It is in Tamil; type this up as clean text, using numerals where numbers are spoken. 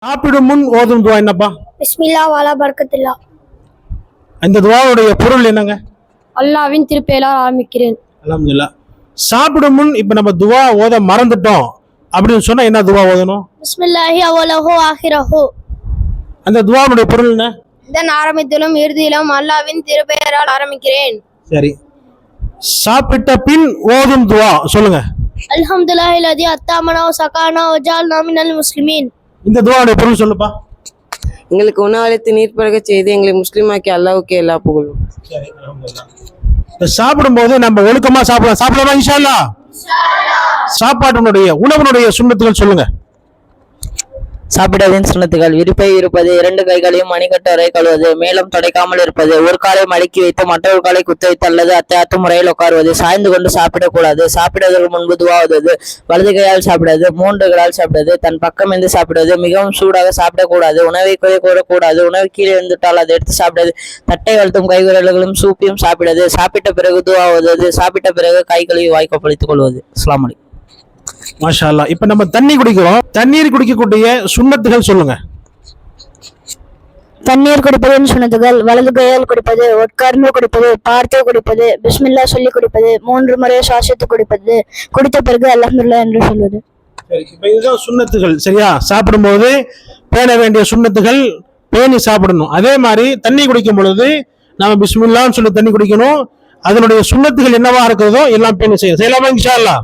சாப்பிடும் முன் ஓதும் துவா என்னப்பா? பிஸ்மில்லா வாலா பர்கத்துல்லா. இந்த துவாவுடைய பொருள் என்னங்க? அல்லாவின் திருப்பெயரால் ஆரம்பிக்கிறேன். அல்ஹம்துலில்லாஹ். சாப்பிடும் முன் இப்ப நம்ம துவா ஓத மறந்துட்டோம் அப்படின்னு சொன்னா என்ன துவா ஓதணும்? பிஸ்மில்லாஹி அவ்வலஹு ஆஹிரஹு. அந்த துவாவுடைய பொருள் என்ன? இதன் ஆரம்பத்திலும் இறுதியிலும் அல்லாவின் திருப்பெயரால் ஆரம்பிக்கிறேன். சரி, சாப்பிட்ட பின் ஓதும் துவா சொல்லுங்க. அல்ஹம்துலில்லாஹி லதி அத்தாமனா வ சகானா வ ஜஅல்னா மினல் முஸ்லிமீன். இந்த துவாவுடைய பொருள் சொல்லுப்பா. எங்களுக்கு உணவளித்து நீர் பழக செய்து எங்களை முஸ்லீமாக்கி அல்லாஹ்வுக்கே எல்லா புகழும். சரி, அல்ஹம்துலில்லாஹ். சாப்பிடும் போது நம்ம ஒழுக்கமா சாப்பிடலாமா இன்ஷா அல்லாஹ்? சாப்பாட்டினுடைய உணவனுடைய சுன்னத்துகள் சொல்லுங்க. சாப்பிடவின் சுண்ணத்துகள்: விருப்பை இருப்பது, 2 கைகளையும் மணிக்கட்டு வரை கழுவது, மேலும் தொடைக்காமல் இருப்பது, ஒரு காலை மடக்கி வைத்து மற்றொரு காலை குத்தி வைத்து அல்லது அத்தையாத்து முறையில் உட்காருவது, சாய்ந்து கொண்டு சாப்பிடக்கூடாது, சாப்பிடுவதற்கு முன்பு துவாவது, வலது கையால் சாப்பிடுவது, 3 கையால் சாப்பிடுவது, தன் பக்கம் இருந்து சாப்பிடுவது, மிகவும் சூடாக சாப்பிடக்கூடாது, உணவை குறை கூறக்கூடாது, உணவு கீழே வந்துட்டால் அதை எடுத்து சாப்பிடுவது, தட்டை வளர்த்தும் கைவிரல்களும் சூப்பியும் சாப்பிடுவது, சாப்பிட்ட பிறகு துவாவது, சாப்பிட்ட பிறகு கை கழுவி வாய்க்கொப்பளித்துக் கொள்வது. அஸ்ஸலாமு அலைக்கும். மாஷா அல்லாஹ். இப்ப நம்ம தண்ணி குடிக்கிறோம், தண்ணீர் குடிக்கக்கூடிய சுன்னத்துகள் சொல்லுங்க. தண்ணீர் குடிப்பதின் சுன்னத்துகள்: வலது கையால் குடிப்பது, உட்கார்ந்து குடிப்பது, பார்த்து குடிப்பது, பிஸ்மில்லா சொல்லி குடிப்பது, 3 முறை சுவாசித்து குடிப்பது, குடித்த பிறகு அல்ஹம்துலில்லாஹ் என்று சொல்வது. சரி, இப்ப இதுதான் சுன்னத்துகள். சரியா? சாப்பிடும்போது பேண வேண்டிய சுன்னத்துகள் பேணி சாப்பிடணும். அதே மாதிரி தண்ணி குடிக்கும் பொழுது நாம பிஸ்மில்லான்னு சொல்லி தண்ணி குடிக்கணும். அதனுடைய சுன்னத்துகள் என்னவா இருக்கிறதோ எல்லாம் பேணி செய்யலாமா இன்ஷா அல்லாஹ்?